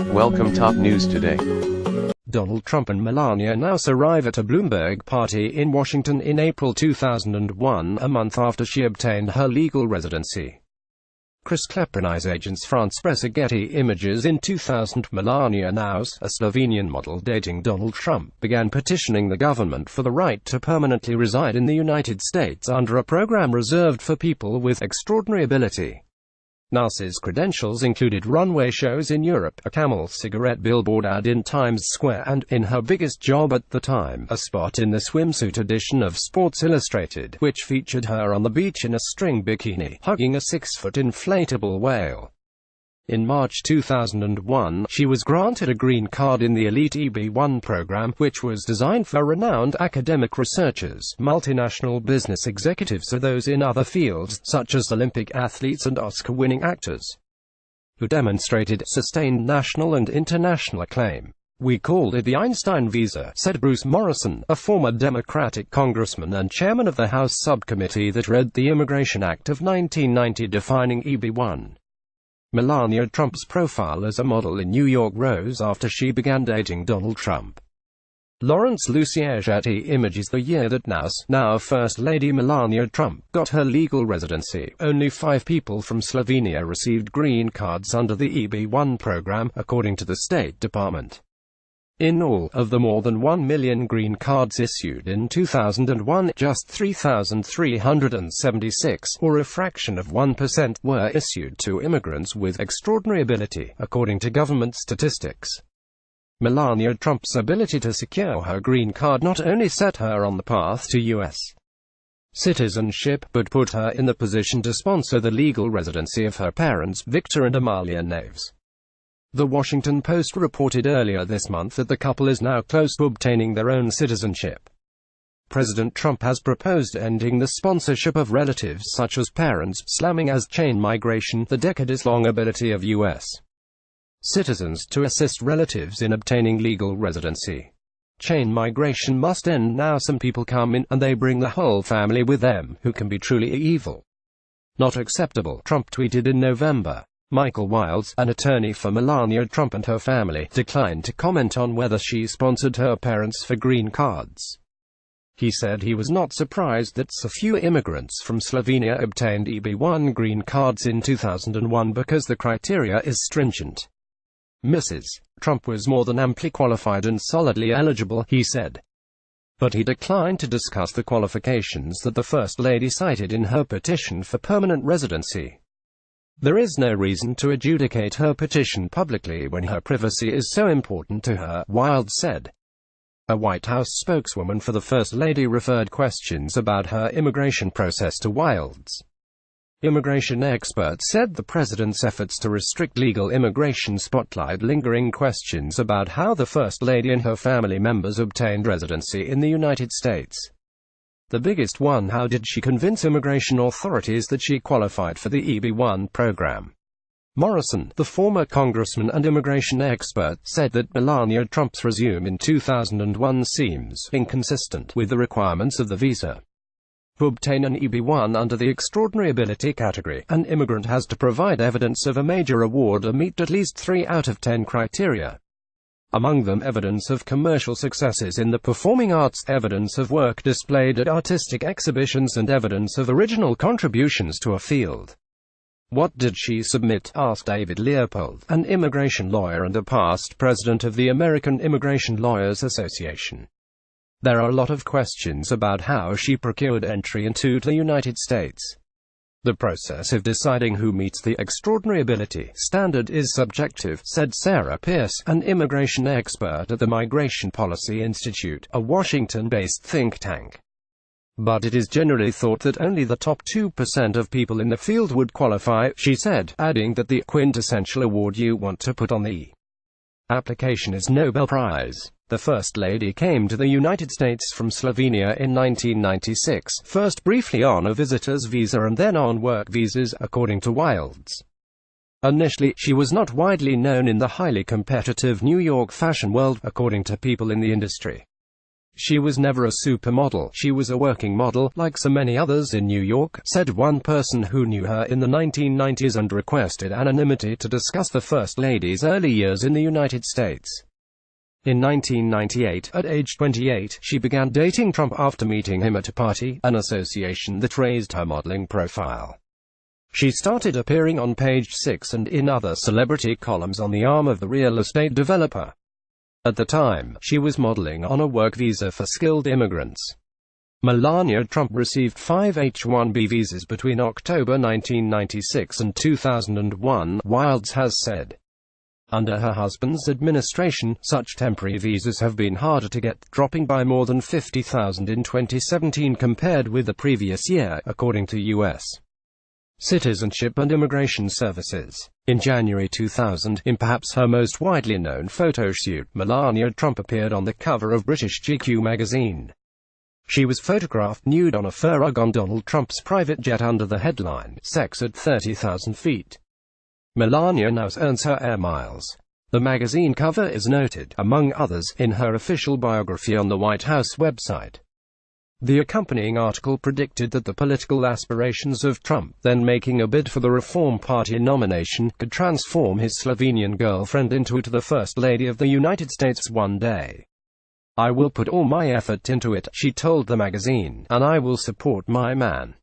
Welcome top news today. Donald Trump and Melania Knauss arrive at a Bloomberg party in Washington in April 2001, a month after she obtained her legal residency. KLEPONISAgence FrancePresseGetty images. In 2000, Melania Knauss, a Slovenian model dating Donald Trump, began petitioning the government for the right to permanently reside in the United States under a program reserved for people with extraordinary ability. Knauss's credentials included runway shows in Europe, a Camel cigarette billboard ad in Times Square, and, in her biggest job at the time, a spot in the swimsuit edition of Sports Illustrated, which featured her on the beach in a string bikini, hugging a 6-foot inflatable whale. In March 2001, she was granted a green card in the elite EB-1 program, which was designed for renowned academic researchers, multinational business executives or those in other fields, such as Olympic athletes and Oscar-winning actors, who demonstrated sustained national and international acclaim. "We called it the Einstein visa," said Bruce Morrison, a former Democratic congressman and chairman of the House subcommittee that read the Immigration Act of 1990 defining EB-1. Melania Trump's profile as a model in New York rose after she began dating Donald Trump. Lawrence Getty images. The year that Knauss, now First Lady Melania Trump, got her legal residency, only 5 people from Slovenia received green cards under the EB-1 program, according to the State Department. In all, of the more than 1 million green cards issued in 2001, just 3,376, or a fraction of 1%, were issued to immigrants with extraordinary ability, according to government statistics. Melania Trump's ability to secure her green card not only set her on the path to U.S. citizenship, but put her in the position to sponsor the legal residency of her parents, Victor and Amalia Knauss. The Washington Post reported earlier this month that the couple is now close to obtaining their own citizenship. President Trump has proposed ending the sponsorship of relatives such as parents, slamming as chain migration the decades-long ability of U.S. citizens to assist relatives in obtaining legal residency. Chain migration must end now. Some people come in, and they bring the whole family with them, who can be truly evil. Not acceptable, Trump tweeted in November. Michael Wiles, an attorney for Melania Trump and her family, declined to comment on whether she sponsored her parents for green cards. He said he was not surprised that so few immigrants from Slovenia obtained EB-1 green cards in 2001 because the criteria is stringent. Mrs. Trump was more than amply qualified and solidly eligible, he said. But he declined to discuss the qualifications that the First Lady cited in her petition for permanent residency. "There is no reason to adjudicate her petition publicly when her privacy is so important to her," Wiles said. A White House spokeswoman for the First Lady referred questions about her immigration process to Wiles. Immigration experts said the president's efforts to restrict legal immigration spotlight lingering questions about how the First Lady and her family members obtained residency in the United States. The biggest one: how did she convince immigration authorities that she qualified for the EB-1 program? Morrison, the former congressman and immigration expert, said that Melania Trump's resume in 2001 seems inconsistent with the requirements of the visa. To obtain an EB-1 under the extraordinary ability category, an immigrant has to provide evidence of a major award or meet at least 3 out of 10 criteria. Among them, evidence of commercial successes in the performing arts, evidence of work displayed at artistic exhibitions, and evidence of original contributions to a field. "What did she submit?" asked David Leopold, an immigration lawyer and a past president of the American Immigration Lawyers Association. "There are a lot of questions about how she procured entry into the United States. The process of deciding who meets the extraordinary ability standard is subjective," said Sarah Pierce, an immigration expert at the Migration Policy Institute, a Washington-based think tank. "But it is generally thought that only the top 2% of people in the field would qualify," she said, adding that the quintessential award you want to put on the application is Nobel Prize. The First Lady came to the United States from Slovenia in 1996, first briefly on a visitor's visa and then on work visas, according to Wiles. Initially, she was not widely known in the highly competitive New York fashion world, according to people in the industry. "She was never a supermodel. She was a working model, like so many others in New York," said one person who knew her in the 1990s and requested anonymity to discuss the First Lady's early years in the United States. In 1998, at age 28, she began dating Trump after meeting him at a party, an association that raised her modeling profile. She started appearing on Page 6 and in other celebrity columns on the arm of the real estate developer. At the time, she was modeling on a work visa for skilled immigrants. Melania Trump received 5 H-1B visas between October 1996 and 2001, Wilds has said. Under her husband's administration, such temporary visas have been harder to get, dropping by more than 50,000 in 2017 compared with the previous year, according to U.S. Citizenship and Immigration Services. In January 2000, in perhaps her most widely known photo shoot, Melania Trump appeared on the cover of British GQ magazine. She was photographed nude on a fur rug on Donald Trump's private jet under the headline, "Sex at 30,000 feet." Melania Knauss earns her air miles. The magazine cover is noted, among others, in her official biography on the White House website. The accompanying article predicted that the political aspirations of Trump, then making a bid for the Reform Party nomination, could transform his Slovenian girlfriend into the First Lady of the United States one day. "I will put all my effort into it," she told the magazine, "and I will support my man."